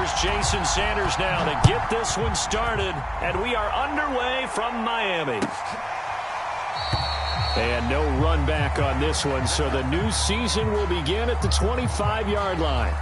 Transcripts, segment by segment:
Here's Jason Sanders now to get this one started, and we are underway from Miami. And no run back on this one, so the new season will begin at the 25-yard line.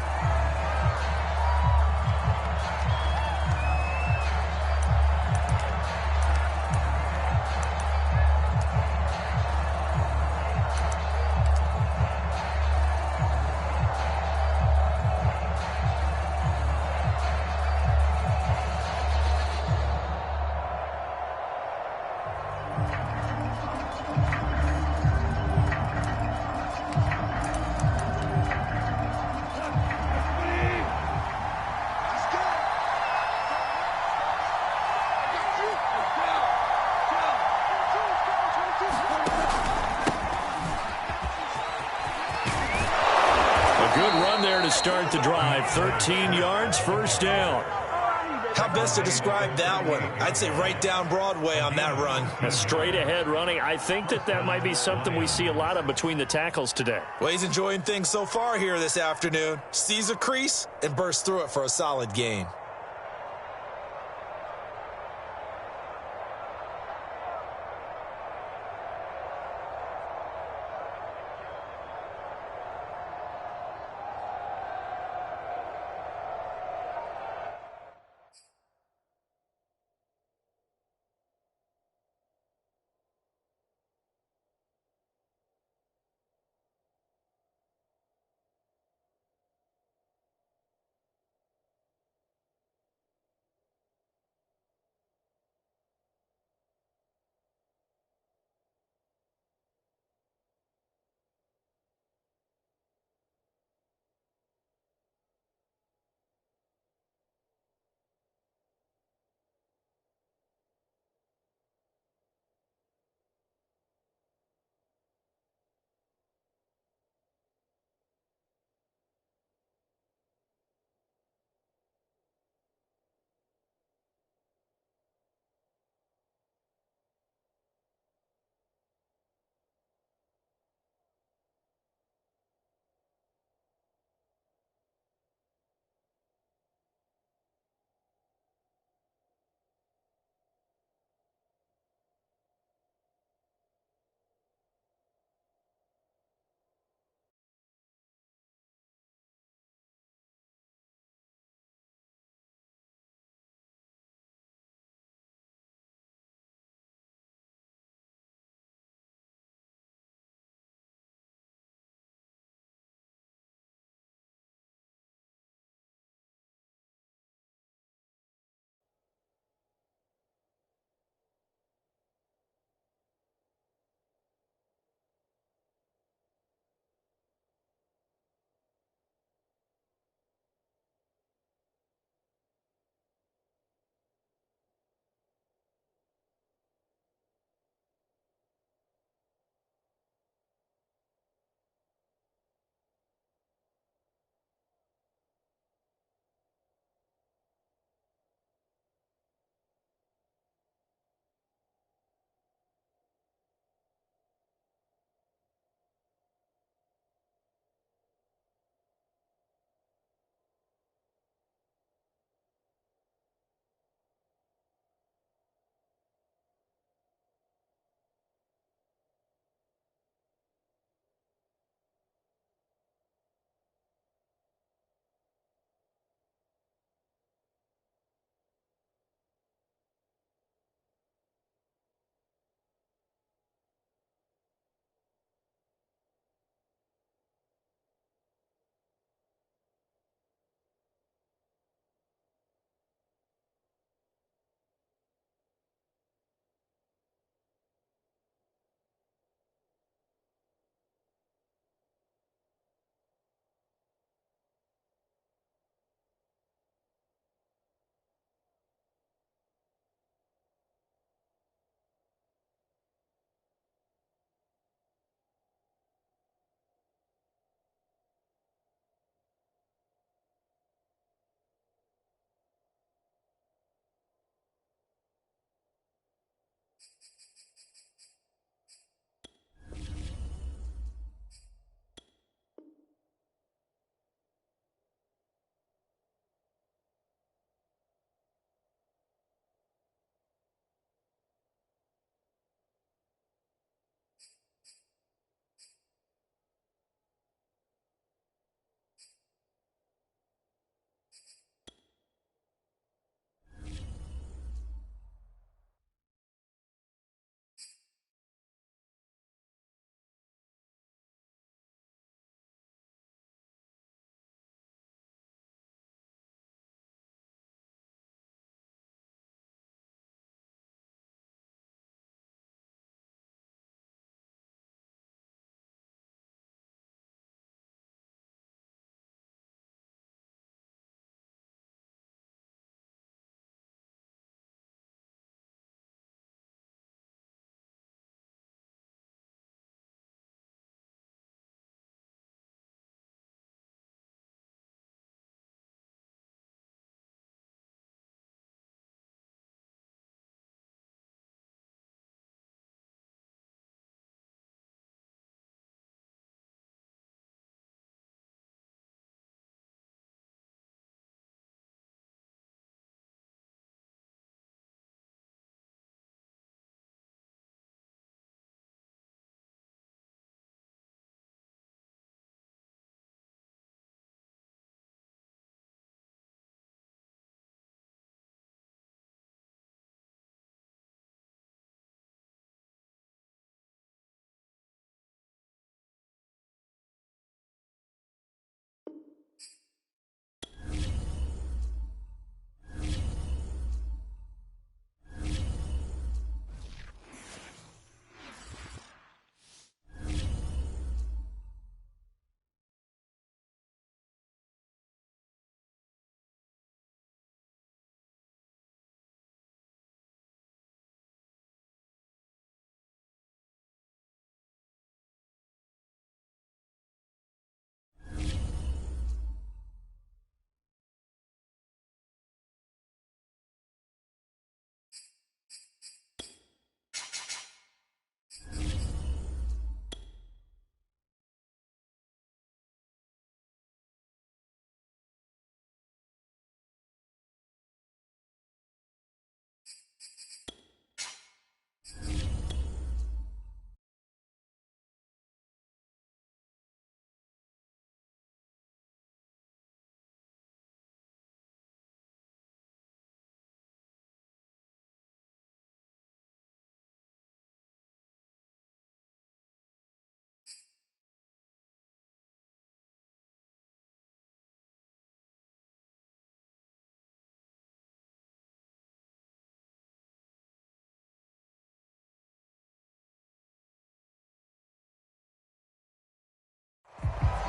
Start the drive, 13 yards, first down. How best to describe that one? I'd say right down Broadway on that run. A straight ahead running. I think that might be something we see a lot of between the tackles today. Well, he's enjoying things so far here this afternoon. Sees a crease and bursts through it for a solid gain.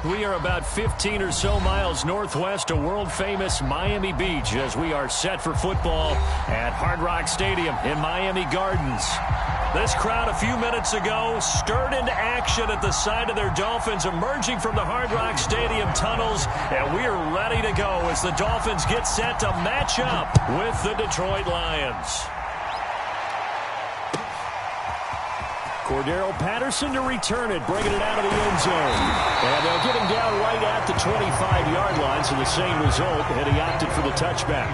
We are about 15 or so miles northwest of world-famous Miami Beach as we are set for football at Hard Rock Stadium in Miami Gardens. This crowd a few minutes ago stirred into action at the side of their Dolphins emerging from the Hard Rock Stadium tunnels, and we are ready to go as the Dolphins get set to match up with the Detroit Lions. Cordero Patterson to return it, bringing it out of the end zone. And they'll get him down right at the 25-yard line, so the same result, and he opted for the touchback.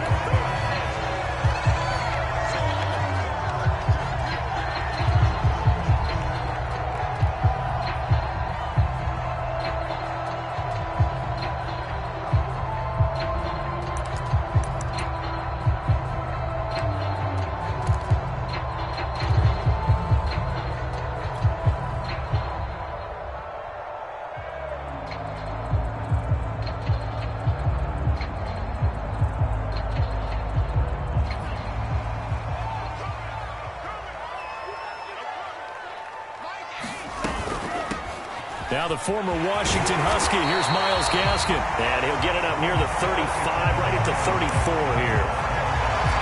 Now the former Washington Husky, here's Myles Gaskin. And he'll get it up near the 35, right at the 34 here.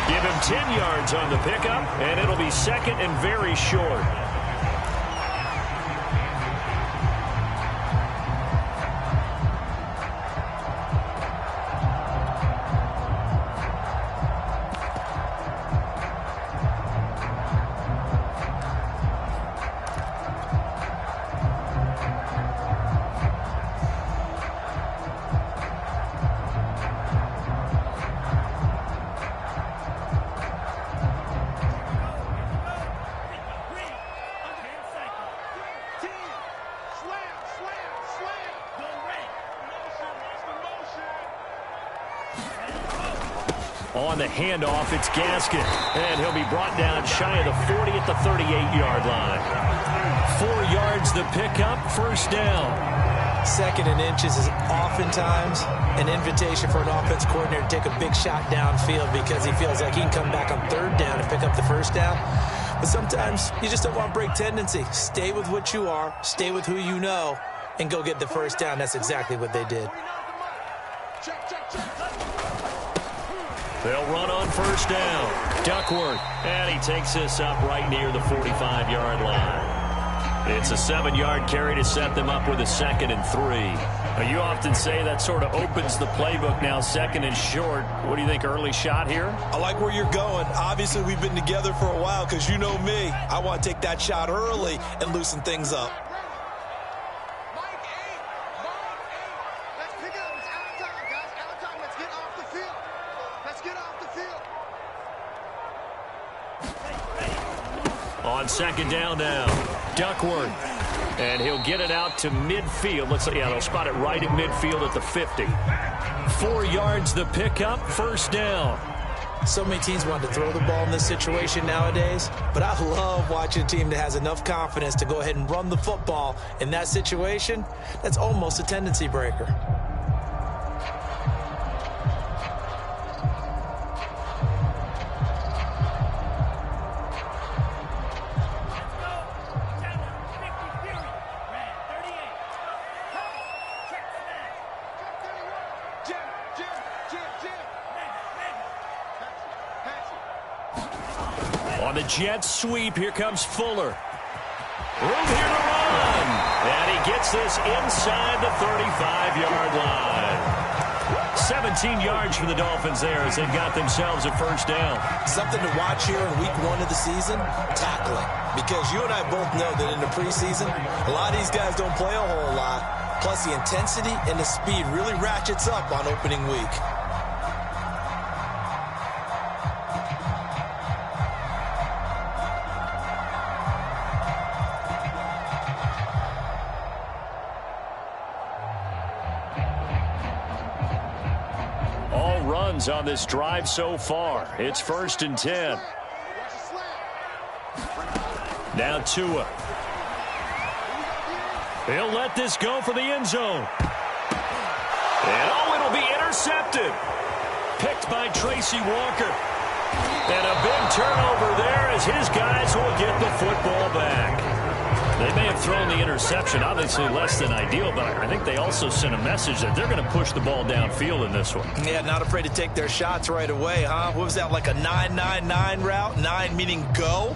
Give him 10 yards on the pickup, and it'll be second and very short. On the handoff, it's Gaskin. And he'll be brought down shy of the 40 at the 38-yard line. 4 yards the pickup, first down. Second and inches is oftentimes an invitation for an offense coordinator to take a big shot downfield because he feels like he can come back on third down and pick up the first down. But sometimes you just don't want break tendency. Stay with what you are, stay with who you know, and go get the first down. That's exactly what they did. They'll run on first down. Duckworth, and he takes this up right near the 45-yard line. It's a 7-yard carry to set them up with a second and 3. Now, you often say that sort of opens the playbook now, second and short. What do you think, early shot here? I like where you're going. Obviously, we've been together for a while because you know me. I want to take that shot early and loosen things up. On second down now, Duckworth. And he'll get it out to midfield. Let's see, yeah, they'll spot it right at midfield at the 50. 4 yards the pickup, first down. So many teams want to throw the ball in this situation nowadays, but I love watching a team that has enough confidence to go ahead and run the football. In that situation, that's almost a tendency breaker. On the Jets sweep, here comes Fuller. Room here to run. And he gets this inside the 35-yard line. 17 yards for the Dolphins there as they got themselves a first down. Something to watch here in week 1 of the season, tackling. Because you and I both know that in the preseason, a lot of these guys don't play a whole lot. Plus the intensity and the speed really ratchets up on opening week. On this drive so far. It's first and 10. Now Tua. He'll let this go for the end zone. And it'll be intercepted. Picked by Tracy Walker. And a big turnover there as his guys will get the football back. They may have thrown the interception, obviously less than ideal, but I think they also sent a message that they're going to push the ball downfield in this one. Yeah, not afraid to take their shots right away, huh? What was that, like a 9-9-9 route? 9 meaning go?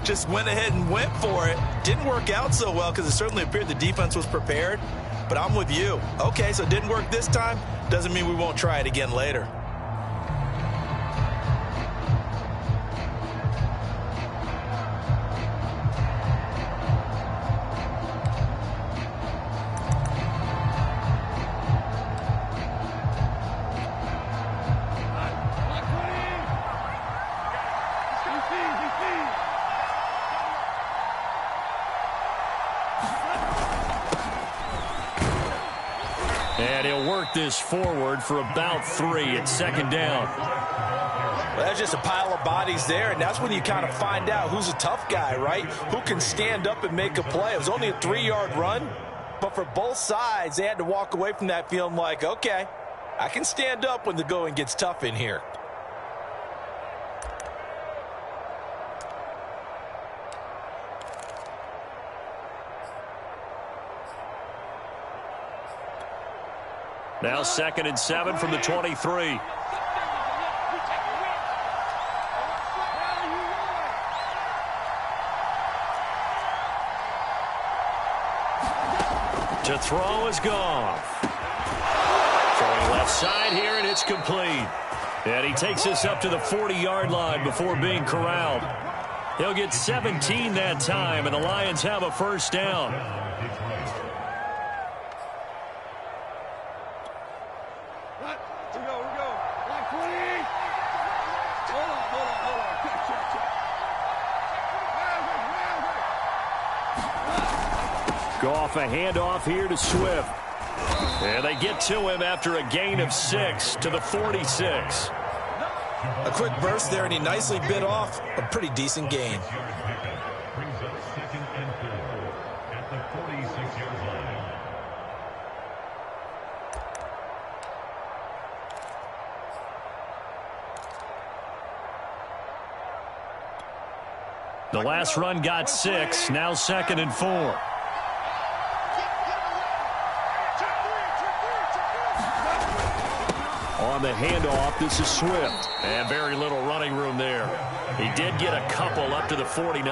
Just went ahead and went for it. Didn't work out so well because it certainly appeared the defense was prepared. But I'm with you. Okay, so it didn't work this time. Doesn't mean we won't try it again later. And he'll work this forward for about 3 at second down. Well, that's just a pile of bodies there, and that's when you kind of find out who's a tough guy, right? Who can stand up and make a play. It was only a 3-yard run, but for both sides, they had to walk away from that feeling like, okay, I can stand up when the going gets tough in here. Now 2nd and 7 from the 23. To throw is Goff. Throwing left side here, and it's complete. And he takes us up to the 40-yard line before being corralled. He'll get 17 that time, and the Lions have a first down. Goff a handoff here to Swift. And they get to him after a gain of 6 to the 46. A quick burst there, and he nicely bit off a pretty decent gain. The last run got 6, now 2nd and 4. On the handoff, this is Swift. And very little running room there. He did get a couple up to the 49.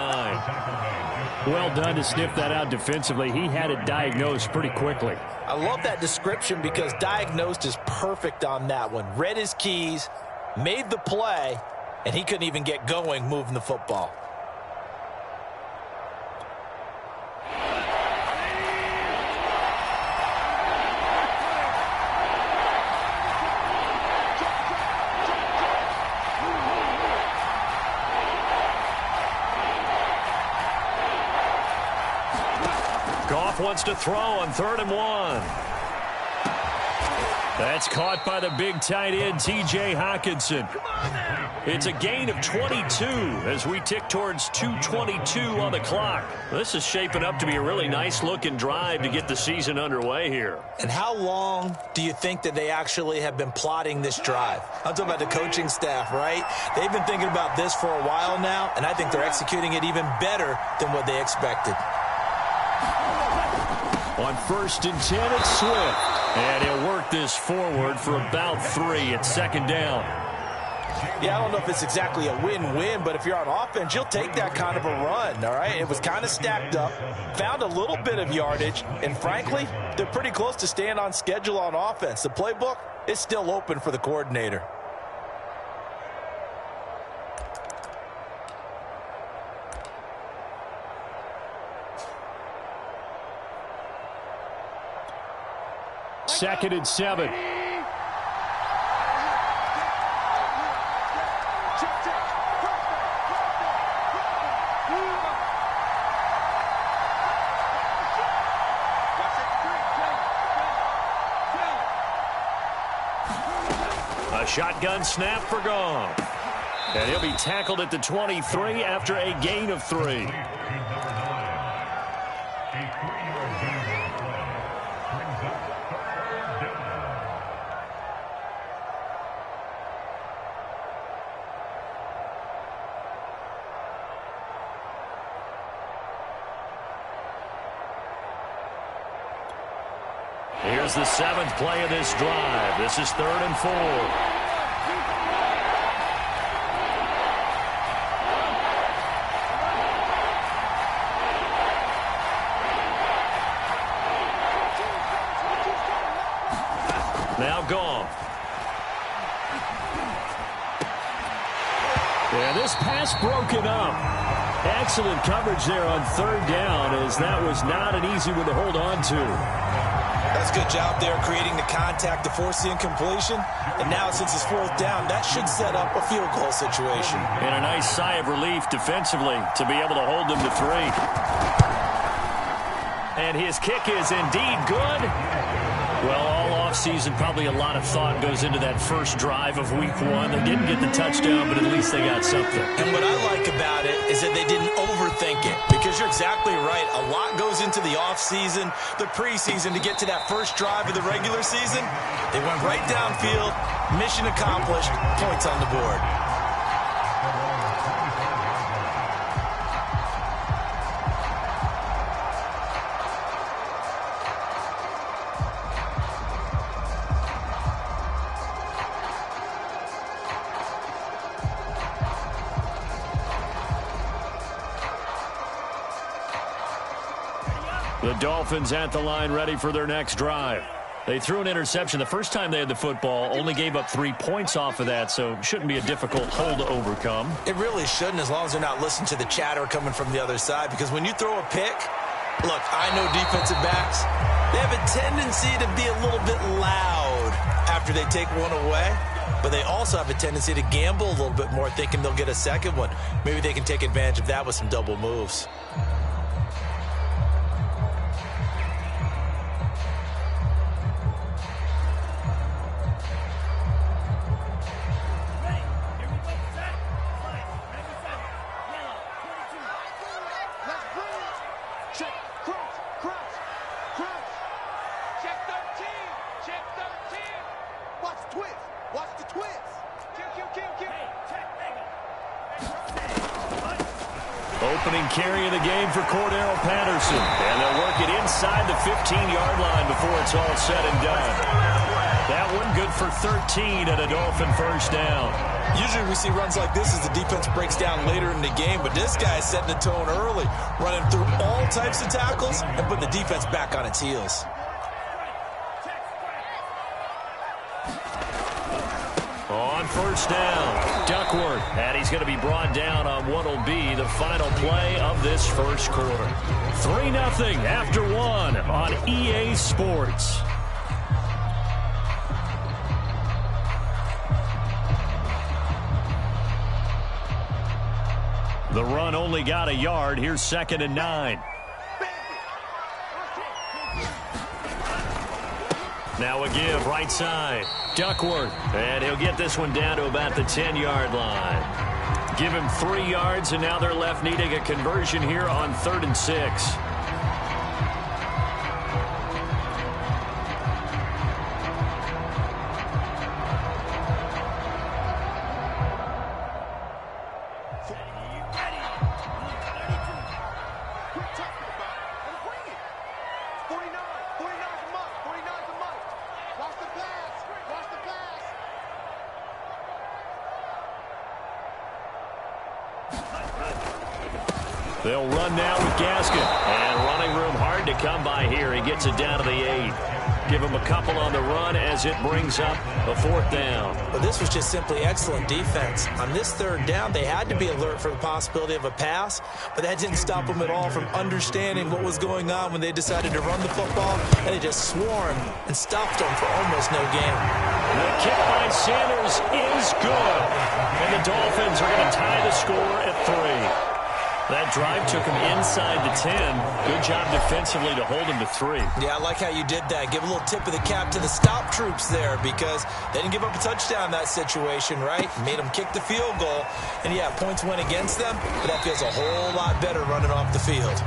Well done to sniff that out defensively. He had it diagnosed pretty quickly. I love that description because diagnosed is perfect on that one. Read his keys, made the play, and he couldn't even get going moving the football. Goff wants to throw on 3rd and 1. That's caught by the big tight end, T.J. Hockenson. It's a gain of 22 as we tick towards 2:22 on the clock. This is shaping up to be a really nice-looking drive to get the season underway here. And how long do you think that they actually have been plotting this drive? I'm talking about the coaching staff, right? They've been thinking about this for a while now, and I think they're executing it even better than what they expected. On 1st and 10, it's Swift. And he'll work this forward for about 3 at second down. Yeah, I don't know if it's exactly a win-win, but if you're on offense, you'll take that kind of a run, all right? It was kind of stacked up, found a little bit of yardage, and frankly, they're pretty close to staying on schedule on offense. The playbook is still open for the coordinator. Second and 7. A shotgun snap for Goff. And he'll be tackled at the 23 after a gain of 3. Here's the 7th play of this drive. This is 3rd and 4. Now gone. And this pass broken up. Excellent coverage there on 3rd down, as that was not an easy one to hold on to. That's a good job there creating the contact to force the incompletion. And now since it's 4th down, that should set up a field goal situation. And a nice sigh of relief defensively to be able to hold them to 3. And his kick is indeed good. Well, all offseason, probably a lot of thought goes into that first drive of week 1. They didn't get the touchdown, but at least they got something. And what I like about it is that they didn't overthink it, because you're exactly right. A lot goes into the offseason, the preseason, to get to that first drive of the regular season. They went right downfield, mission accomplished, points on the board. The Dolphins at the line, ready for their next drive. They threw an interception the first time they had the football, only gave up 3 points off of that, so shouldn't be a difficult hole to overcome. It really shouldn't, as long as they're not listening to the chatter coming from the other side, because when you throw a pick, look, I know defensive backs, they have a tendency to be a little bit loud after they take one away, but they also have a tendency to gamble a little bit more, thinking they'll get a second one. Maybe they can take advantage of that with some double moves. Opening carry of the game for Cordero Patterson. And they'll work it inside the 15-yard line before it's all said and done. That one good for 13 and a Dolphin first down. Usually we see runs like this as the defense breaks down later in the game, but this guy's setting the tone early, running through all types of tackles and putting the defense back on its heels. On first down, Duckworth, and he's going to be brought down on what will be the final play of this first quarter. 3-0 after 1 on EA Sports. The run only got a yard. Here's 2nd and 9. Now a give, right side. Duckworth, and he'll get this one down to about the 10-yard line. Give him 3 yards, and now they're left needing a conversion here on 3rd and 6. They'll run now with Gaskin. And running room hard to come by here. He gets it down to the 8. Give him a couple on the run as it brings up a 4th down. But this was just simply excellent defense. On this 3rd down, they had to be alert for the possibility of a pass, but that didn't stop them at all from understanding what was going on when they decided to run the football, and they just swarmed and stopped them for almost no gain. The kick by Sanders is good, and the Dolphins are going to tie the score at 3. That drive took him inside the 10. Good job defensively to hold him to 3. Yeah, I like how you did that. Give a little tip of the cap to the stop troops there, because they didn't give up a touchdown in that situation, right? Made them kick the field goal. And, yeah, points went against them, but that feels a whole lot better running off the field.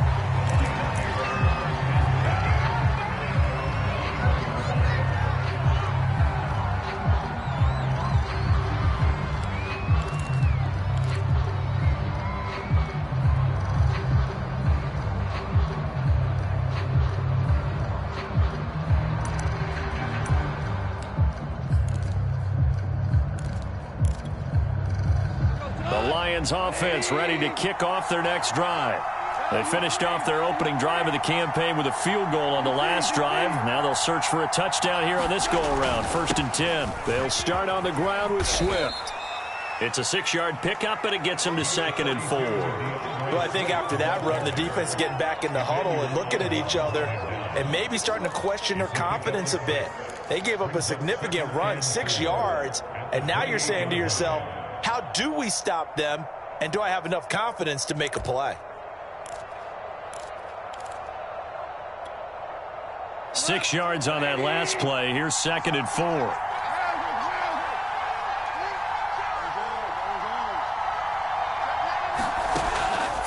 Lions offense ready to kick off their next drive. They finished off their opening drive of the campaign with a field goal on the last drive. Now they'll search for a touchdown here on this go-around. 1st and 10. They'll start on the ground with Swift. It's a 6-yard pickup, and it gets them to 2nd and 4. Well, I think after that run, the defense is getting back in the huddle and looking at each other and maybe starting to question their confidence a bit. They gave up a significant run, 6 yards, and now you're saying to yourself, how do we stop them, and do I have enough confidence to make a play? 6 yards on that last play. Here's 2nd and 4.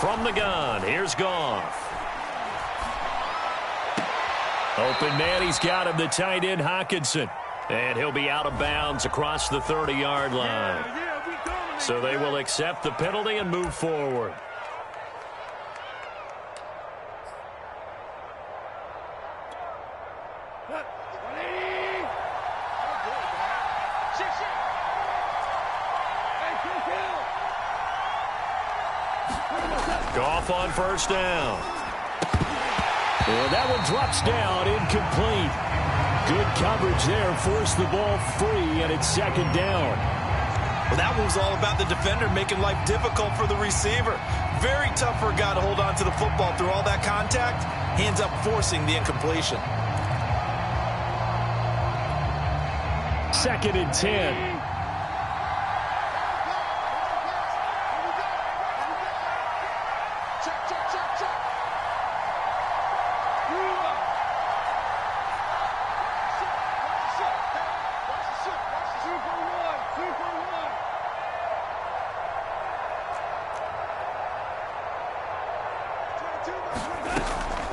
From the gun, here's Goff. Open man, he's got him, the tight end, Hockenson. And he'll be out of bounds across the 30-yard line. So they will accept the penalty and move forward. Goff on 1st down. And that one drops down, incomplete. Good coverage there, forced the ball free, and it's 2nd down. Well, that one was all about the defender making life difficult for the receiver. Very tough for a guy to hold on to the football through all that contact. He ends up forcing the incompletion. 2nd and 10.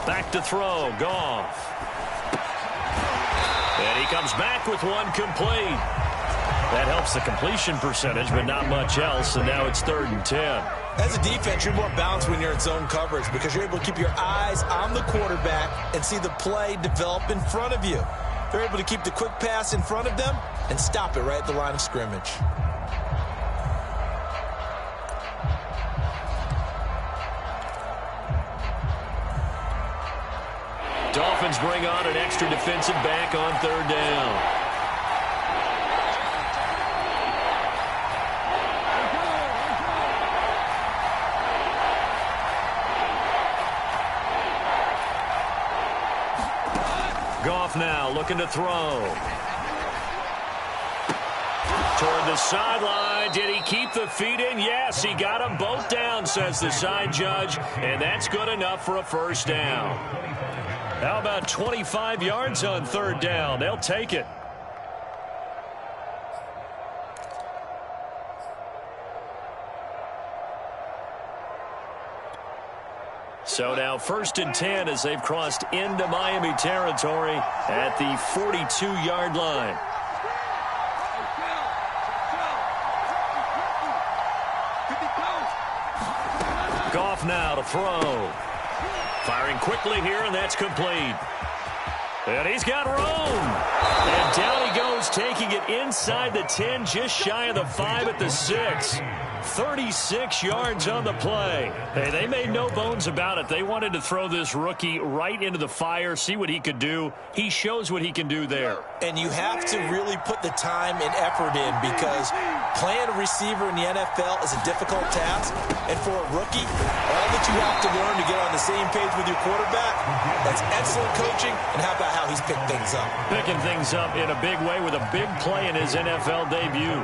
Back to throw, Goff. And he comes back with one complete. That helps the completion percentage, but not much else, and now it's 3rd and 10. As a defense, you're more balanced when you're in zone coverage because you're able to keep your eyes on the quarterback and see the play develop in front of you. They're able to keep the quick pass in front of them and stop it right at the line of scrimmage. Dolphins bring on an extra defensive back on 3rd down. Goff now looking to throw. Toward the sideline. Did he keep the feet in? Yes, he got them both down, says the side judge, and that's good enough for a 1st down. How about 25 yards on 3rd down? They'll take it. So now 1st and 10 as they've crossed into Miami territory at the 42-yard line. Goff now to throw. Firing quickly here, and that's complete. And he's got room. And down he goes, taking it inside the 10, just shy of the 5 at the 6. 36 yards on the play. Hey, they made no bones about it. They wanted to throw this rookie right into the fire, see what he could do. He shows what he can do there. And you have to really put the time and effort in because playing a receiver in the NFL is a difficult task. And for a rookie, all that you have to learn to get on the same page with your quarterback, that's excellent coaching. And how about how he's picked things up? Picking things up in a big way with a big play in his NFL debut.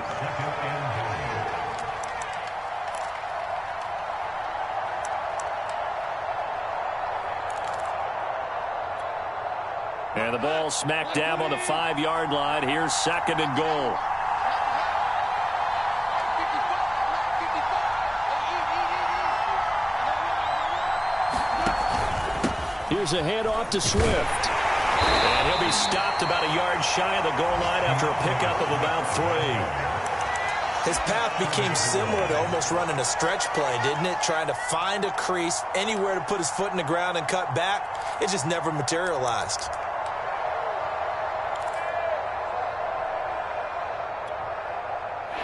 And the ball smack dab on the 5-yard line. Here's 2nd and goal. Here's a handoff to Swift. And he'll be stopped about a yard shy of the goal line after a pickup of about 3. His path became similar to almost running a stretch play, didn't it? Trying to find a crease, anywhere to put his foot in the ground and cut back. It just never materialized.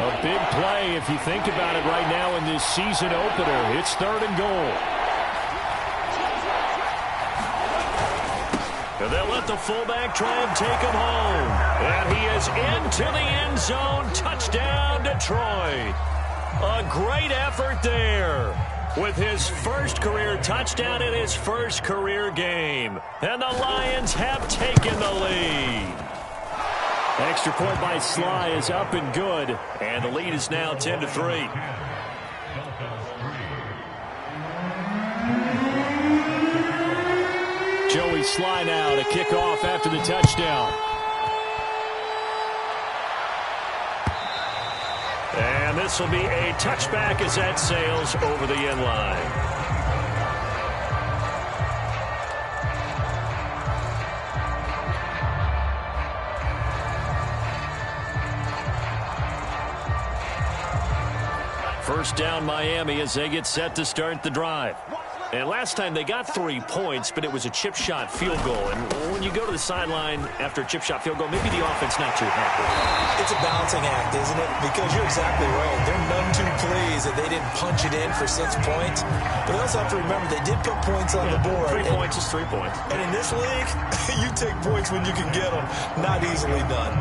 A big play if you think about it right now in this season opener. It's 3rd and goal. And they'll let the fullback try and take him home. And he is into the end zone. Touchdown, Detroit. A great effort there with his first career touchdown in his first career game. And the Lions have taken the lead. Extra point by Sly is up and good. And the lead is now 10-3. Joey Sly now to kick off after the touchdown. And this will be a touchback as that sails over the end line. First down Miami as they get set to start the drive. And last time they got 3 points, but it was a chip shot field goal. And when you go to the sideline after a chip shot field goal, maybe the offense not too happy. It's a balancing act, isn't it? Because you're exactly right. They're none too pleased that they didn't punch it in for 6 points. But they also have to remember they did put points on the board. 3 points is 3 points. And in this league, you take points when you can get them. Not easily done.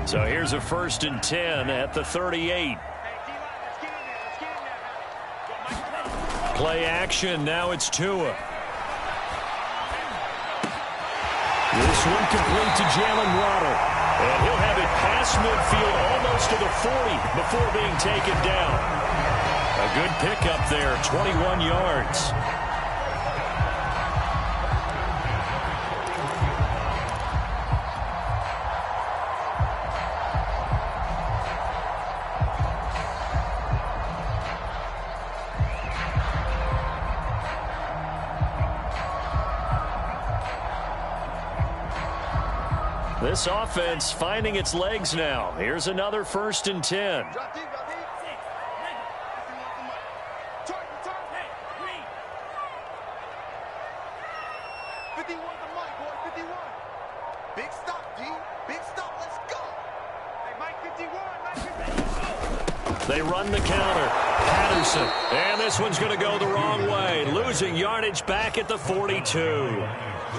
So here's a 1st and 10 at the 38. Play action. Now it's Tua. This one complete to Jalen Waddle. And he'll have it past midfield almost to the 40 before being taken down. A good pickup there, 21 yards. This offense finding its legs now. Here's another 1st and 10. Big stop, D. Big stop. Let's go. Hey, Mike 51. They run the counter. Patterson. And this one's going to go the wrong way. Losing yardage back at the 42.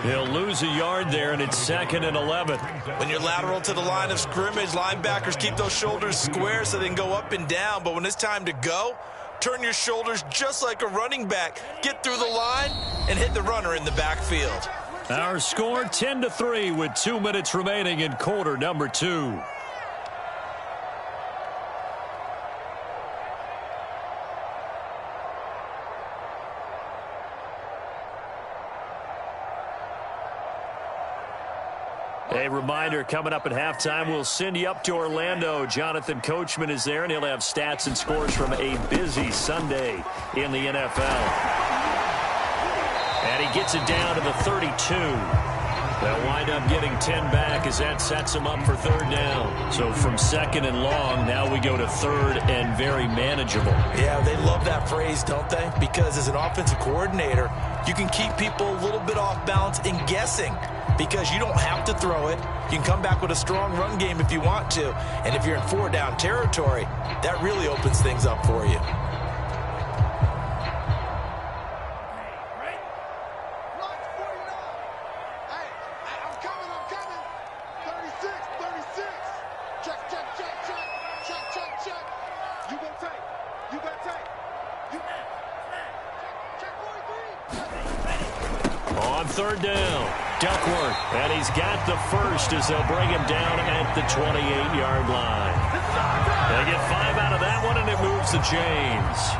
He'll lose a yard there, and it's 2nd and 11. When you're lateral to the line of scrimmage, linebackers keep those shoulders square so they can go up and down. But when it's time to go, turn your shoulders just like a running back. Get through the line and hit the runner in the backfield. Our score 10-3 with 2 minutes remaining in quarter number 2. A reminder, coming up at halftime, we'll send you up to Orlando. Jonathan Coachman is there, and he'll have stats and scores from a busy Sunday in the NFL. And he gets it down to the 32. They'll wind up getting 10 back as that sets him up for 3rd down. So from 2nd and long, now we go to 3rd and very manageable. Yeah, they love that phrase, don't they? Because as an offensive coordinator, you can keep people a little bit off balance and guessing. Because you don't have to throw it. You can come back with a strong run game if you want to. And if you're in 4-down territory, that really opens things up for you. On 3rd down, Duckworth, and he's got the first as they'll bring him down at the 28-yard line. They get 5 out of that one, and it moves the chains.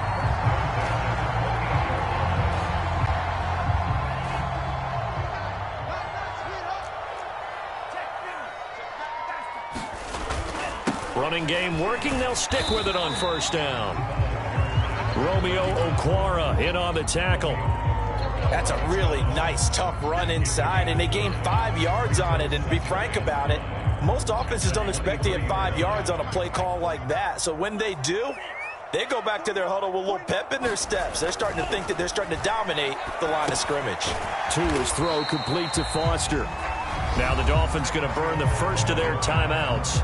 Running game working. They'll stick with it on 1st down. Romeo Okwara in on the tackle. That's a really nice, tough run inside, and they gained 5 yards on it. And to be frank about it, most offenses don't expect to get 5 yards on a play call like that. So when they do, They go back to their huddle with a little pep in their steps. They're starting to think that they're starting to dominate the line of scrimmage. To his throw, complete to Foster. Now the Dolphins going to burn the first of their timeouts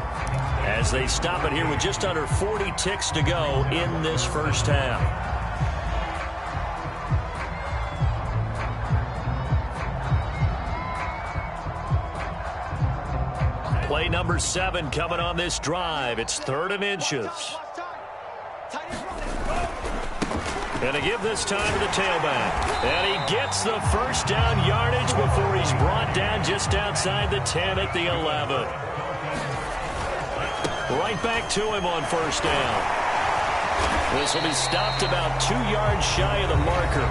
as they stop it here with just under 40 ticks to go in this first half. Play number 7 coming on this drive. It's 3rd and inches. And to give this time to the tailback. And he gets the first down yardage before he's brought down just outside the 10 at the 11. Right back to him on first down. This will be stopped about 2 yards shy of the marker.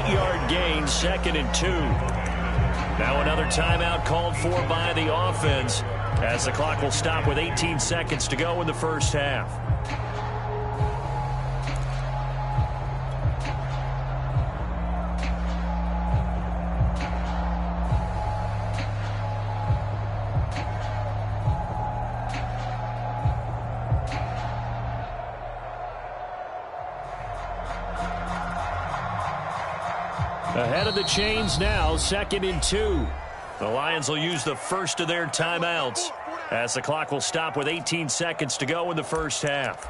8-yard gain, 2nd and 2. Now another timeout called for by the offense as the clock will stop with 18 seconds to go in the first half. Ahead of the chains now, 2nd and 2. The Lions will use the first of their timeouts as the clock will stop with 18 seconds to go in the first half.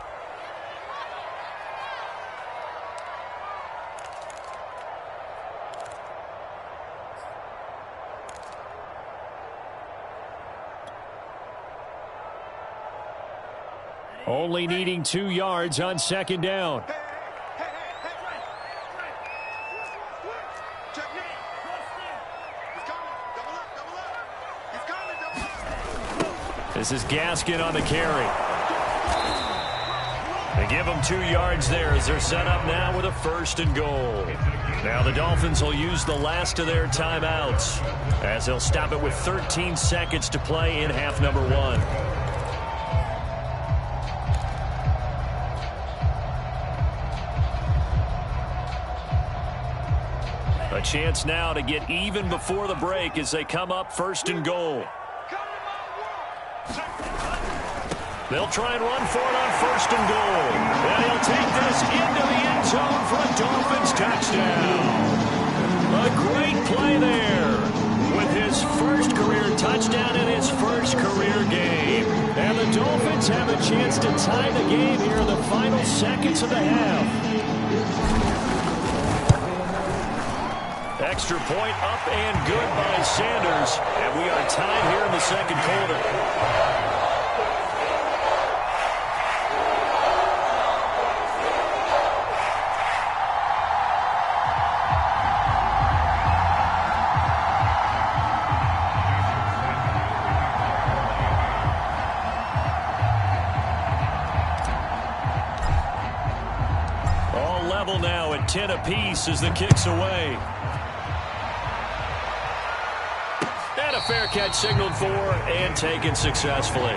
Only needing 2 yards on 2nd down. This is Gaskin on the carry. They give him 2 yards there as they're set up now with a 1st and goal. Now the Dolphins will use the last of their timeouts as they'll stop it with 13 seconds to play in half number 1. A chance now to get even before the break as they come up 1st and goal. They'll try and run for it on 1st and goal. And he'll take this into the end zone for a Dolphins touchdown. A great play there with his first career touchdown in his first career game. And the Dolphins have a chance to tie the game here in the final seconds of the half. Extra point up and good by Sanders. And we are tied here in the 2nd quarter. Now at 10 apiece as the kick's away. And a fair catch signaled for and taken successfully.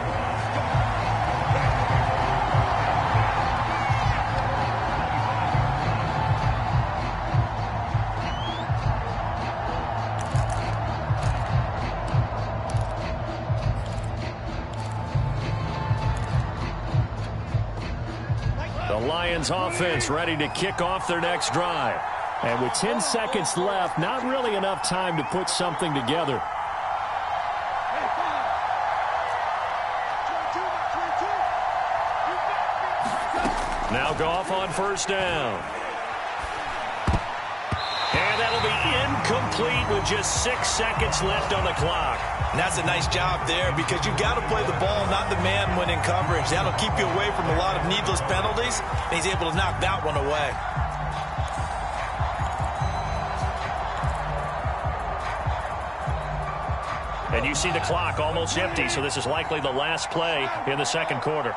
Lions offense ready to kick off their next drive. And with 10 seconds left, not really enough time to put something together. Now Goff on 1st down. And that'll be incomplete with just 6 seconds left on the clock. And that's a nice job there because you got to play the ball, not the man when in coverage. That'll keep you away from a lot of needless penalties. And he's able to knock that one away. And you see the clock almost empty, so this is likely the last play in the 2nd quarter.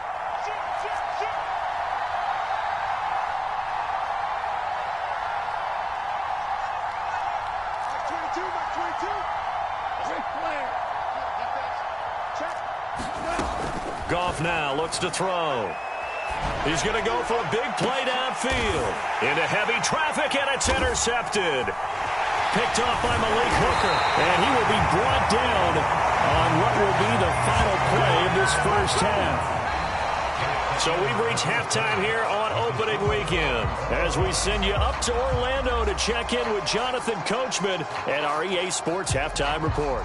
Goff now looks to throw. He's going to go for a big play downfield. Into heavy traffic, and it's intercepted. Picked off by Malik Hooker, and he will be brought down on what will be the final play of this first half. So we've reached halftime here on opening weekend as we send you up to Orlando to check in with Jonathan Coachman and our EA Sports Halftime Report.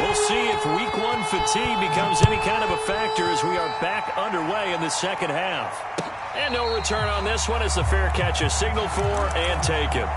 We'll see if week one fatigue becomes any kind of a factor as we are back underway in the second half. And no return on this one as the fair catch is signaled for and taken.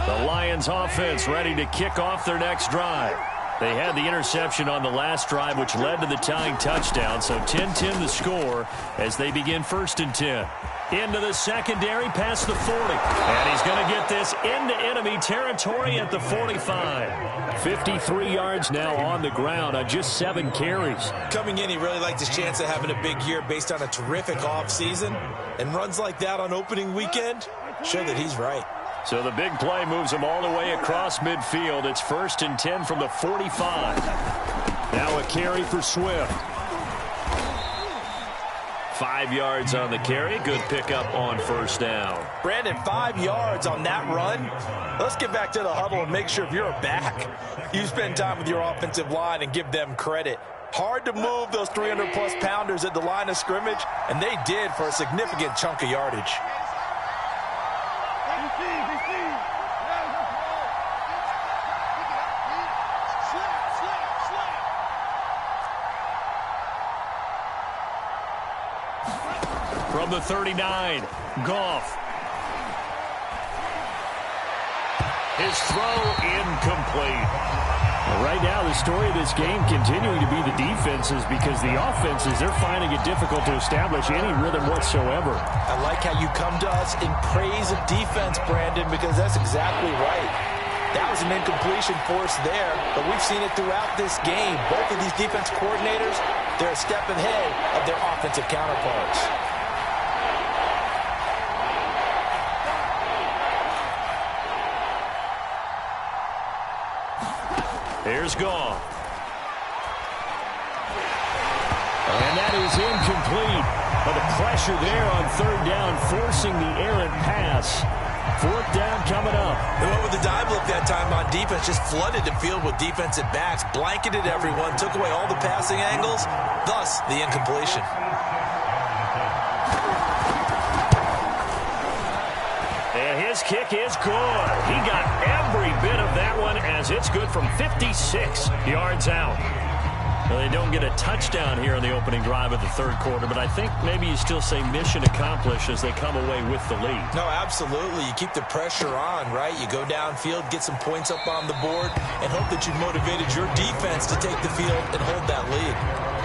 The Lions offense ready to kick off their next drive. They had the interception on the last drive, which led to the tying touchdown. So 10-10 the score as they begin 1st and 10. Into the secondary, past the 40. And he's going to get this into enemy territory at the 45. 53 yards now on the ground on just 7 carries. Coming in, he really liked his chance of having a big year based on a terrific offseason. And runs like that on opening weekend show that he's right. So the big play moves him all the way across midfield. It's 1st and 10 from the 45. Now a carry for Swift. 5 yards on the carry. Good pickup on 1st down. Brandon, 5 yards on that run. Let's get back to the huddle and make sure if you're a back, you spend time with your offensive line and give them credit. Hard to move those 300-plus pounders at the line of scrimmage, and they did for a significant chunk of yardage. From the 39, Goff. His throw incomplete. Right now, the story of this game continuing to be the defenses because the offenses, they're finding it difficult to establish any rhythm whatsoever. I like how you come to us in praise of defense, Brandon, because that's exactly right. That was an incompletion force there, but we've seen it throughout this game. Both of these defense coordinators, they're a step ahead of their offensive counterparts. Here's Goff. And that is incomplete. But the pressure there on 3rd down, forcing the errant pass. 4th down coming up. They went with the dive look that time on defense, just flooded the field with defensive backs, blanketed everyone, took away all the passing angles, thus the incompletion. And his kick is good. He got every bit of that one as it's good from 56 yards out. Well, they don't get a touchdown here in the opening drive of the 3rd quarter, but I think maybe you still say mission accomplished as they come away with the lead. No, absolutely. You keep the pressure on, right? You go downfield, get some points up on the board, and hope that you've motivated your defense to take the field and hold that lead.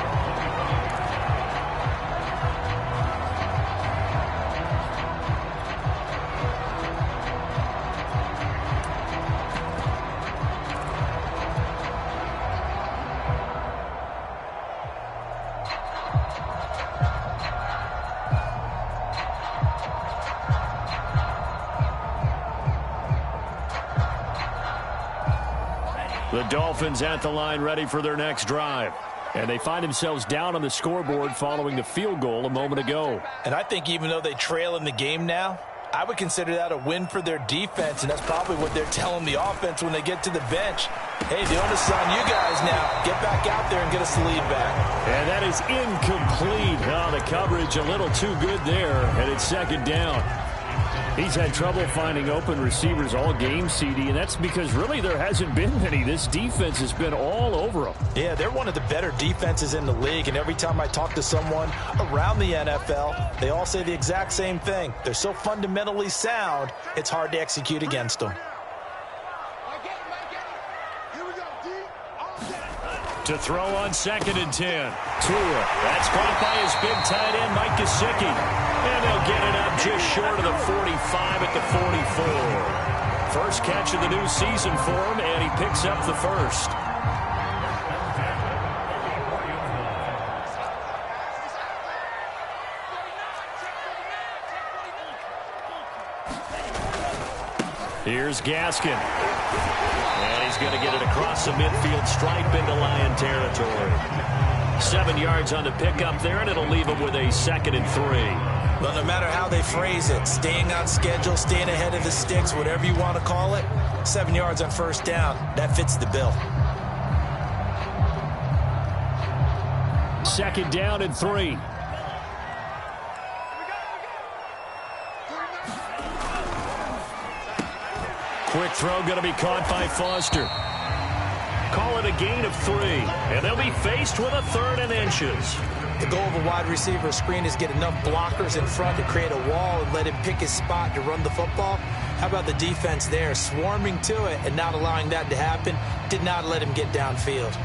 The Dolphins at the line ready for their next drive. And they find themselves down on the scoreboard following the field goal a moment ago. And I think even though they trail in the game now, I would consider that a win for their defense, and that's probably what they're telling the offense when they get to the bench. Hey, the onus is on you guys now. Get back out there and get us the lead back. And that is incomplete. Oh, the coverage a little too good there, and it's 2nd down. He's had trouble finding open receivers all game, CD, and that's because really there hasn't been many. This defense has been all over them. Yeah, they're one of the better defenses in the league, and every time I talk to someone around the NFL, they all say the exact same thing. They're so fundamentally sound, it's hard to execute against them. To throw on 2nd and 10. Tua. That's caught by his big tight end, Mike Gesicki. And they'll get it up just short of the 45 at the 44. First catch of the new season for him, and he picks up the first. Here's Gaskin. And he's going to get it across the midfield stripe into Lion territory. 7 yards on the pickup there, and it'll leave him with a 2nd and 3. Well, no matter how they phrase it, staying on schedule, staying ahead of the sticks, whatever you want to call it, 7 yards on first down, that fits the bill. 2nd down and 3. Quick throw going to be caught by Foster. Call it a gain of 3, and they'll be faced with a 3rd and inches. The goal of a wide receiver screen is get enough blockers in front to create a wall and let him pick his spot to run the football. How about the defense there, swarming to it and not allowing that to happen? Did not let him get downfield.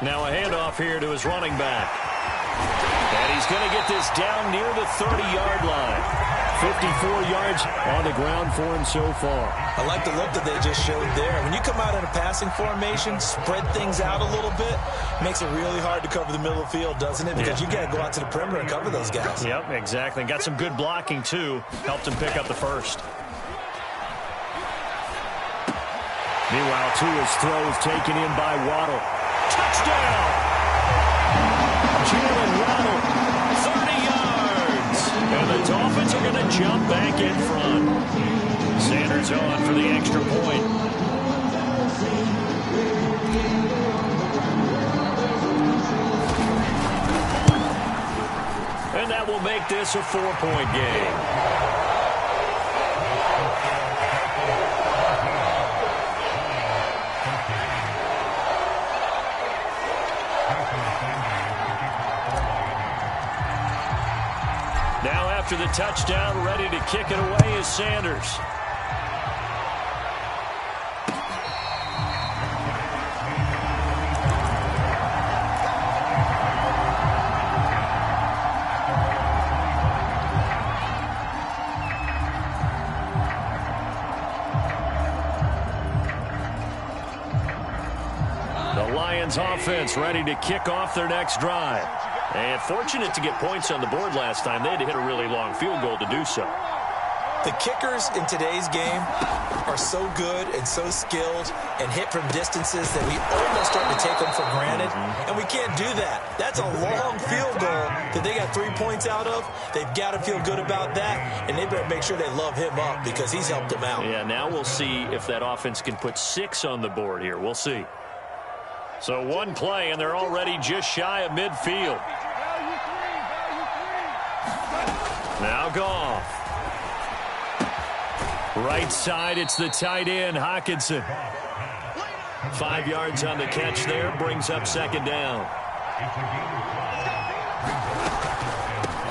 Now a handoff here to his running back. And he's going to get this down near the 30-yard line. 54 yards on the ground for him so far. I like the look that they just showed there. When you come out in a passing formation, spread things out a little bit, makes it really hard to cover the middle of the field, doesn't it? Because you got to go out to the perimeter and cover those guys. Yep, exactly. Got some good blocking, too. Helped him pick up the first. Meanwhile, Tua's throw is taken in by Waddle. Touchdown! Jalen Waddle, 30 yards. And the Dolphins are going to jump back in front. Sanders on for the extra point. And that will make this a 4-point game. Now after the touchdown, ready to kick it away is Sanders. The Lions offense ready to kick off their next drive. And fortunate to get points on the board last time. They had to hit a really long field goal to do so. The kickers in today's game are so good and so skilled and hit from distances that we almost start to take them for granted. And we can't do that. That's a long field goal that they got 3 points out of. They've got to feel good about that, and they better make sure they love him up because he's helped them out. Yeah, now we'll see if that offense can put 6 on the board here. We'll see. So one play, and they're already just shy of midfield. Now Goff. Right side, it's the tight end, Hockenson. 5 yards on the catch there, brings up 2nd down.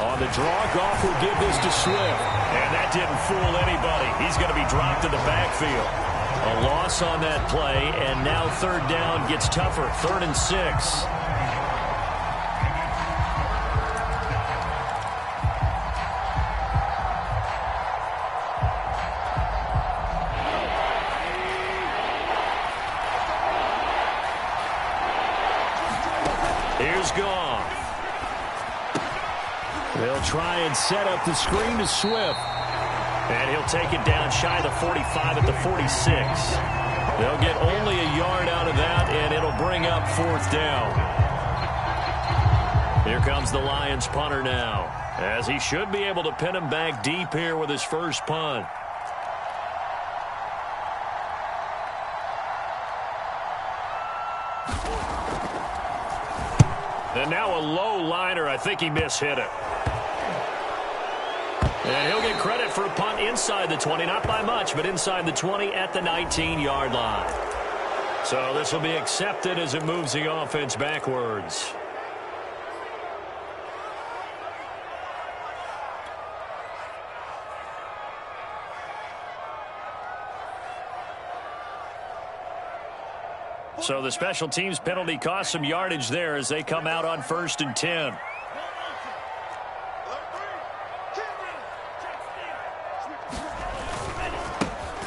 On the draw, Goff will give this to Swift. And that didn't fool anybody. He's going to be dropped in the backfield. A loss on that play, and now 3rd down gets tougher. 3rd and 6. Here's Goff. They'll try and set up the screen to Swift. And he'll take it down shy of the 45 at the 46. They'll get only a yard out of that, and it'll bring up 4th down. Here comes the Lions punter now, as he should be able to pin him back deep here with his first punt. And now a low liner. I think he mishit it. And he'll get credit for a punt inside the 20, not by much, but inside the 20 at the 19-yard line. So this will be accepted as it moves the offense backwards. So the special teams penalty cost some yardage there as they come out on 1st and 10.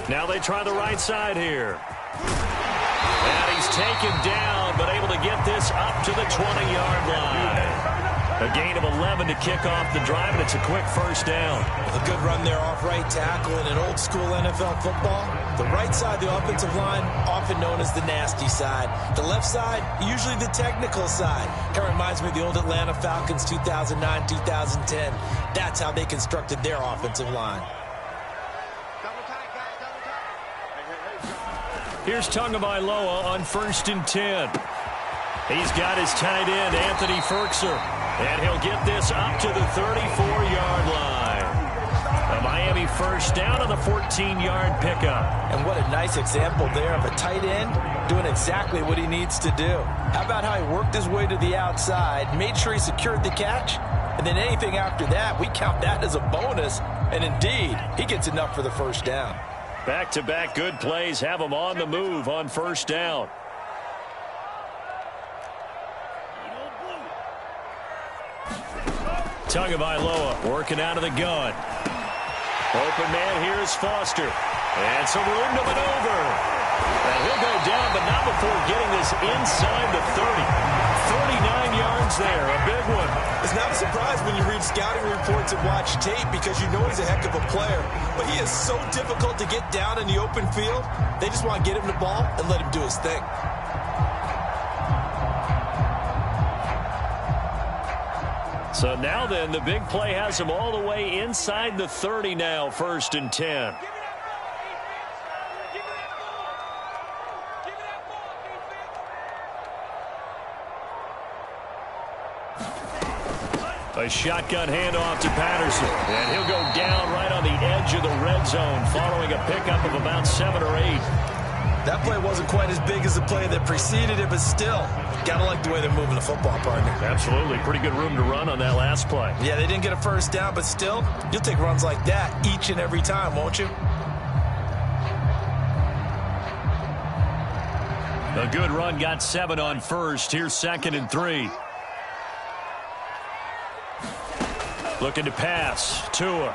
Now they try the right side here. And he's taken down, but able to get this up to the 20-yard line. A gain of 11 to kick off the drive, and it's a quick first down. A good run there off right tackle in an old-school NFL football. The right side, the offensive line, often known as the nasty side. The left side, usually the technical side. Kind of reminds me of the old Atlanta Falcons 2009, 2010. That's how they constructed their offensive line. Here's Tagovailoa on 1st and 10. He's got his tight end, Anthony Ferkser. And he'll get this up to the 34-yard line. A Miami first down on the 14-yard pickup. And what a nice example there of a tight end doing exactly what he needs to do. How about how he worked his way to the outside, made sure he secured the catch, and then anything after that, we count that as a bonus. And indeed, he gets enough for the first down. Back-to-back good plays have him on the move on first down. Tagovailoa working out of the gun. Open man here is Foster. And some room to maneuver. And he'll go down, but not before getting this inside the 30. 39 yards there, a big one. It's not a surprise when you read scouting reports and watch tape because you know he's a heck of a player. But he is so difficult to get down in the open field. They just want to get him the ball and let him do his thing. So now then, the big play has him all the way inside the 30 now, 1st and 10. A shotgun handoff to Patterson. And he'll go down right on the edge of the red zone following a pickup of about 7 or 8. That play wasn't quite as big as the play that preceded it, but still, got to like the way they're moving the football, partner. Absolutely. Pretty good room to run on that last play. Yeah, they didn't get a first down, but still, you'll take runs like that each and every time, won't you? A good run got 7 on first. Here's 2nd and 3. Looking to pass. Tua.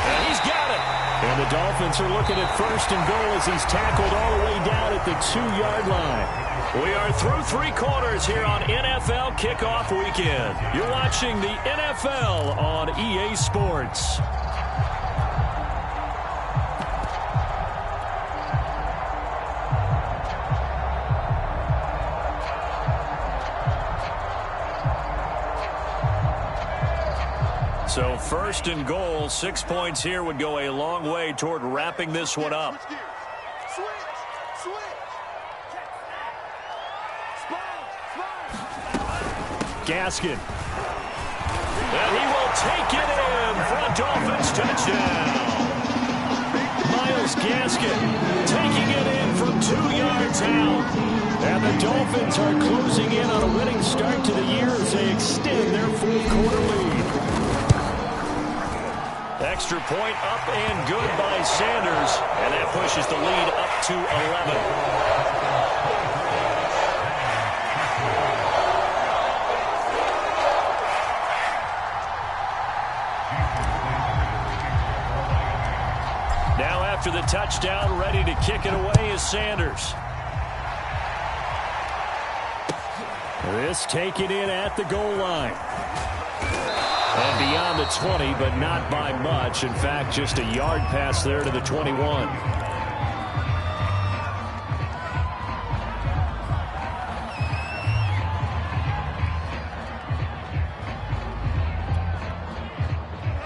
And he's got it. And the Dolphins are looking at 1st and goal as he's tackled all the way down at the 2-yard line. We are through 3 quarters here on NFL Kickoff Weekend. You're watching the NFL on EA Sports. So 1st and goal, 6 points here would go a long way toward wrapping this one up. Gaskin. And he will take it in for a Dolphins touchdown. Myles Gaskin taking it in from 2 yards out. And the Dolphins are closing in on a winning start to the year as they extend their 4th quarter lead. Extra point up and good by Sanders, and that pushes the lead up to 11. Now after the touchdown, ready to kick it away is Sanders. This taken in at the goal line. And beyond the 20, but not by much. In fact, just a yard pass there to the 21.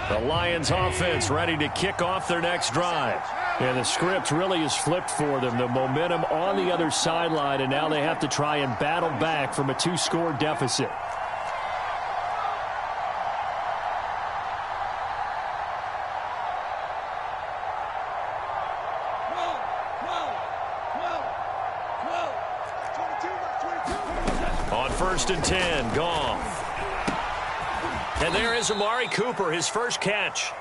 The Lions offense ready to kick off their next drive. And the script really is flipped for them. The momentum on the other sideline, and now they have to try and battle back from a 2-score deficit. On 1st and 10, Goff. And there is Amari Cooper, his first catch.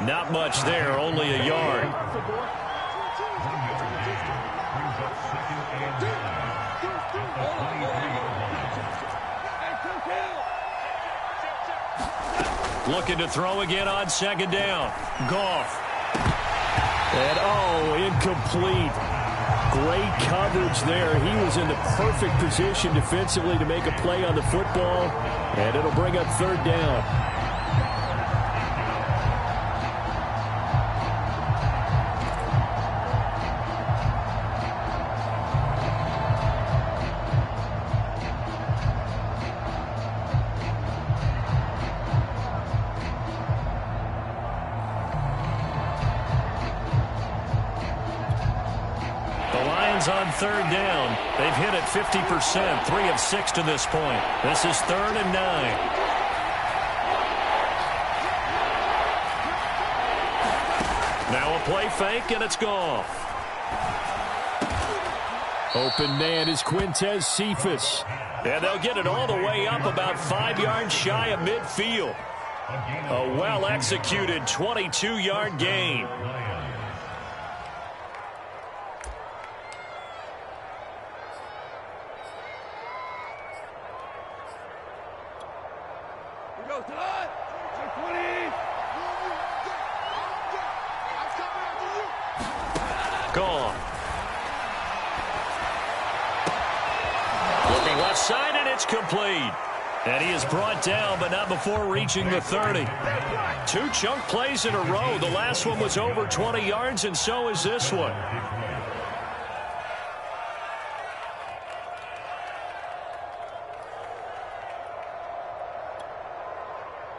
Not much there, only a yard. Looking to throw again on 2nd down. Goff. And, oh, incomplete. Great coverage there. He was in the perfect position defensively to make a play on the football, and it'll bring up third down. On third down. They've hit it 50%, 3 of 6 to this point. This is 3rd and 9. Now a play fake, and it's gone. Open man is Quintez Cephas. And they'll get it all the way up about 5 yards shy of midfield. A well-executed 22-yard gain. Gone. Looking left side, and it's complete. And he is brought down, but not before reaching the 30. 2 chunk plays in a row. The last one was over 20 yards, and so is this one.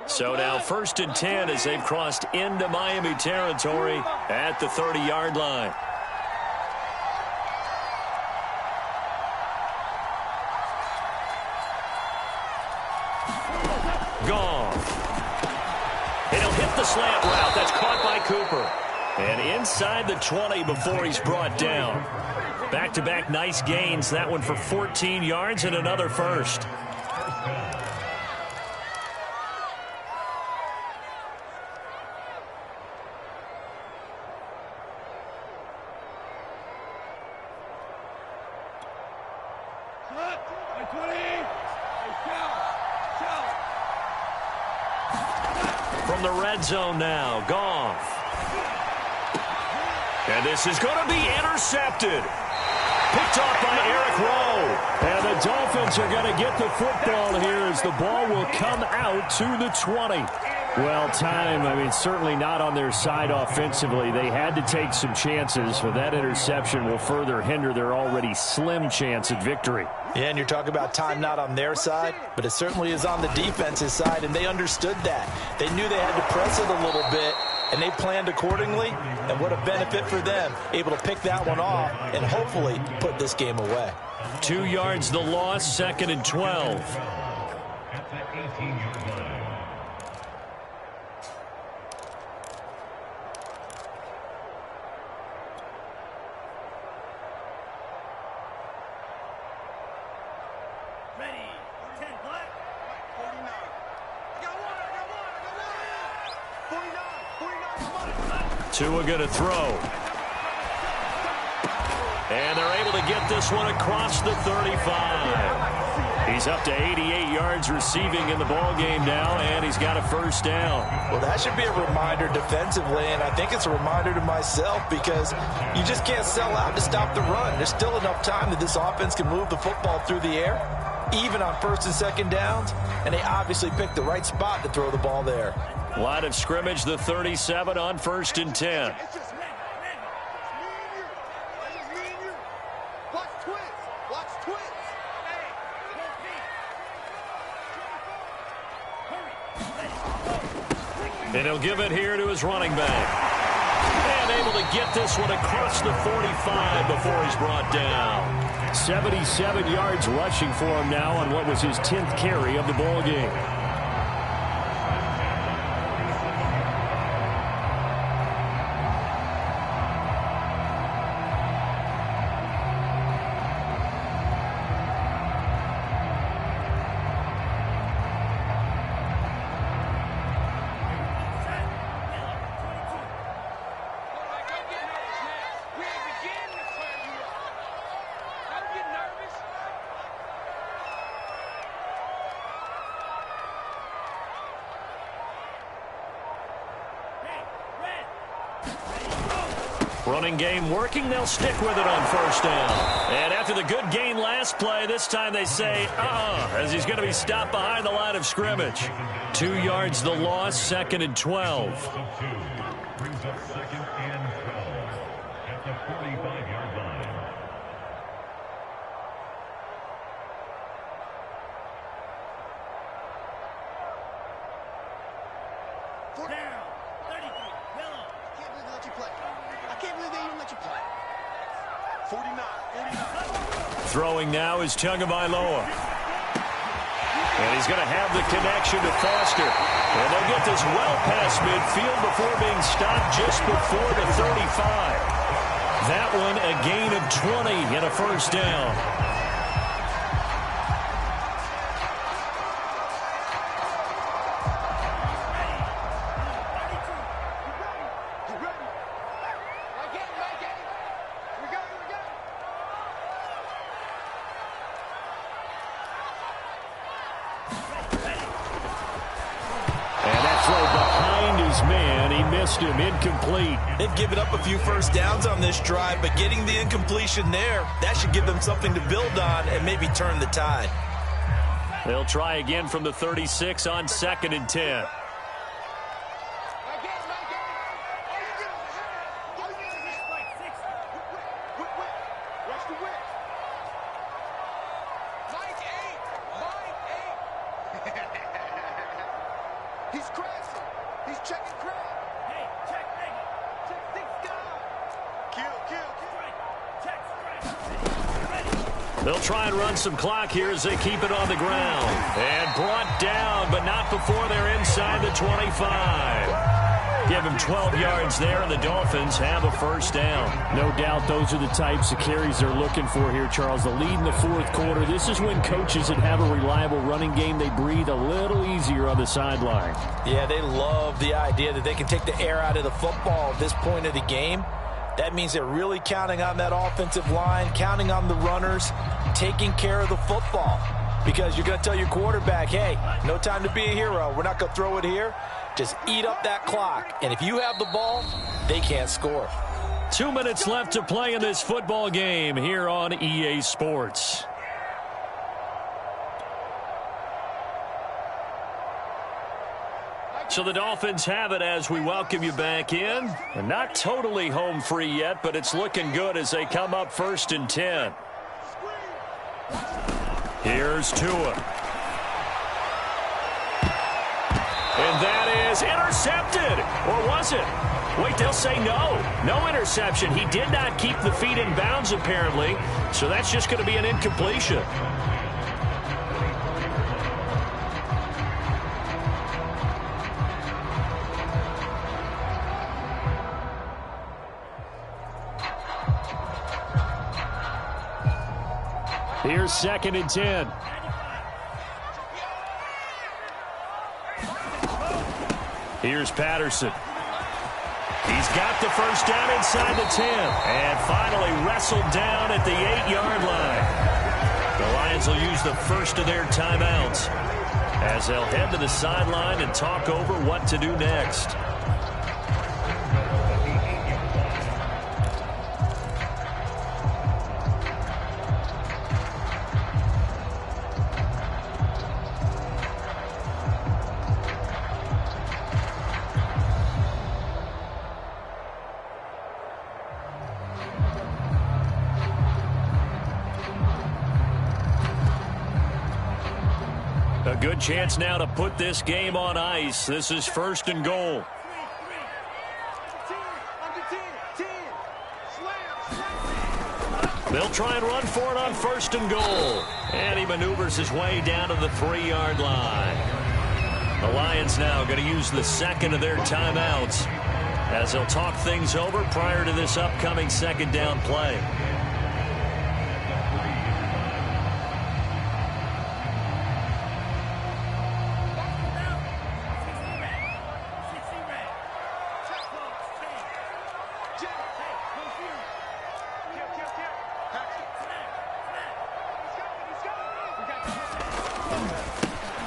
So now 1st and 10 as they've crossed into Miami territory at the 30-yard line. Gone. And he'll hit the slant route. That's caught by Cooper. And inside the 20 before he's brought down. Back-to-back nice gains. That one for 14 yards and another first. From the red zone now, Goff. And this is going to be intercepted. Picked off by Eric Rowe. And the Dolphins are going to get the football here as the ball will come out to the 20. Well, time, certainly not on their side offensively. They had to take some chances, but that interception will further hinder their already slim chance at victory. Yeah, and you're talking about time not on their side, but it certainly is on the defense's side, and they understood that. They knew they had to press it a little bit, and they planned accordingly, and what a benefit for them, able to pick that one off and hopefully put this game away. 2 yards the loss, 2nd and 12. Tua going to throw. And they're able to get this one across the 35. He's up to 88 yards receiving in the ballgame now, and he's got a first down. Well, that should be a reminder defensively, and I think it's a reminder to myself because you just can't sell out to stop the run. There's still enough time that this offense can move the football through the air, even on 1st and 2nd downs, and they obviously picked the right spot to throw the ball there. Line of scrimmage, the 37 on 1st and 10. And he'll give it here to his running back. And able to get this one across the 45 before he's brought down. 77 yards rushing for him now on what was his 10th carry of the ball game. Running game working. They'll stick with it on first down. And after the good gain last play, this time they say, as he's going to be stopped behind the line of scrimmage. 2 yards the loss, 2nd and 12. Brings up 2nd and 12 at the 45-yard line. Down. 33. Yellow. I can't believe they let you play. I can't believe they even let you play. 49. Throwing now is Tagovailoa. And he's going to have the connection to Foster. And they'll get this well past midfield before being stopped just before the 35. That one a gain of 20 and a first down. Him incomplete. They've given up a few first downs on this drive, but getting the incompletion there, that should give them something to build on and maybe turn the tide. They'll try again from the 36 on 2nd and 10. He's crashing. He's checking crowd. Hey, check nigga. Check six guy. Kill. They'll try and run some clock here as they keep it on the ground. And brought down, but not before they're inside the 25. Give him 12 yards there, and the Dolphins have a first down. No doubt those are the types of carries they're looking for here, Charles. The lead in the 4th quarter. This is when coaches that have a reliable running game, they breathe a little easier on the sideline. Yeah, they love the idea that they can take the air out of the football at this point of the game. That means they're really counting on that offensive line, counting on the runners, taking care of the football. Because you're going to tell your quarterback, hey, no time to be a hero. We're not going to throw it here. Just eat up that clock. And if you have the ball, they can't score. 2 minutes left to play in this football game here on EA Sports. So the Dolphins have it as we welcome you back in. And not totally home free yet, but it's looking good as they come up 1st and 10. Here's Tua. And that is intercepted. Or was it? Wait, they'll say no. No interception. He did not keep the feet in bounds, apparently. So that's just going to be an incompletion. Here's 2nd and 10. Here's Patterson. He's got the first down inside the 10. And finally wrestled down at the 8-yard line. The Lions will use the first of their timeouts as they'll head to the sideline and talk over what to do next. A good chance now to put this game on ice. This is 1st and goal. They'll try and run for it on 1st and goal. And he maneuvers his way down to the 3-yard line. The Lions now going to use the second of their timeouts as they'll talk things over prior to this upcoming 2nd down play.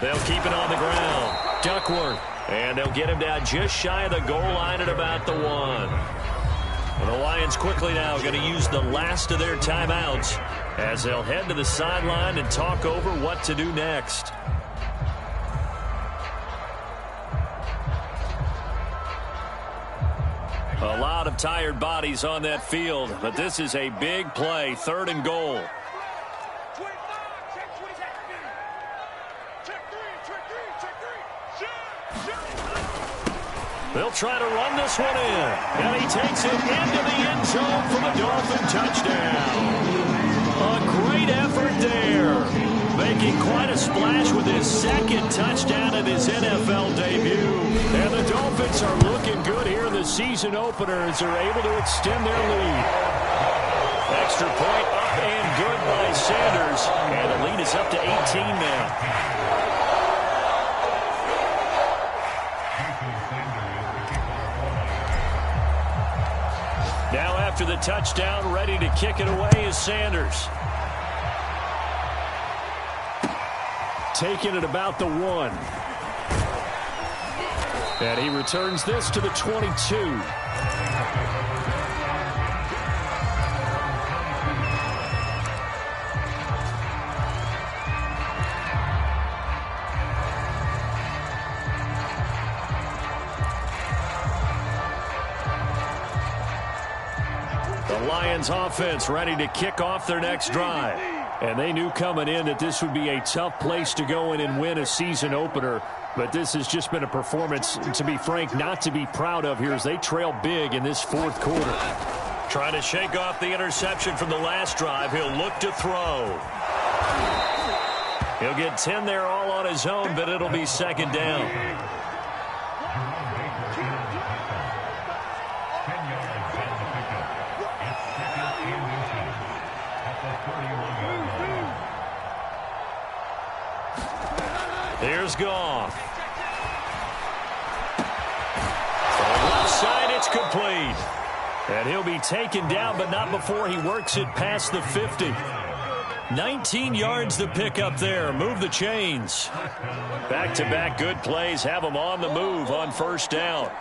They'll keep it on the ground. Duckworth. And they'll get him down just shy of the goal line at about the 1. Well, the Lions quickly now going to use the last of their timeouts as they'll head to the sideline and talk over what to do next. A lot of tired bodies on that field, but this is a big play, 3rd and goal. They'll try to run this one in, and he takes it into the end zone for the Dolphin touchdown. A great effort there, making quite a splash with his 2nd touchdown in his NFL debut. And the Dolphins are looking good here in the season opener as they're able to extend their lead. Extra point up and good by Sanders, and the lead is up to 18 now. Now after the touchdown, ready to kick it away is Sanders. Taking it about the 1. And he returns this to the 22. The Lions offense ready to kick off their next drive. And they knew coming in that this would be a tough place to go in and win a season opener. But this has just been a performance, to be frank, not to be proud of here as they trail big in this 4th quarter. Trying to shake off the interception from the last drive. He'll look to throw. He'll get 10 there all on his own, but it'll be 2nd down. Here's Goff. From the left side, it's complete. And he'll be taken down, but not before he works it past the 50. 19 yards to pick up there. Move the chains. Back-to-back good plays have them on the move on 1st down.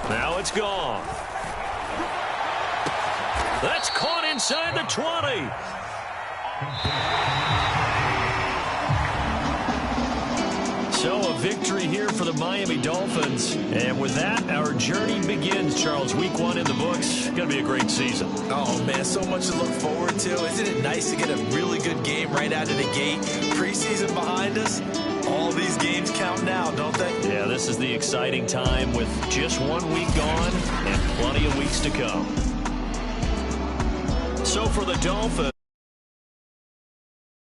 Now it's gone. That's caught inside the 20. So a victory here for the Miami Dolphins. And with that, our journey begins, Charles. Week 1 in the books. Going to be a great season. Oh, man, so much to look forward to. Isn't it nice to get a really good game right out of the gate? Preseason behind us. All these games count now, don't they? Yeah, this is the exciting time with just 1 week gone and plenty of weeks to come. So for the Dolphins.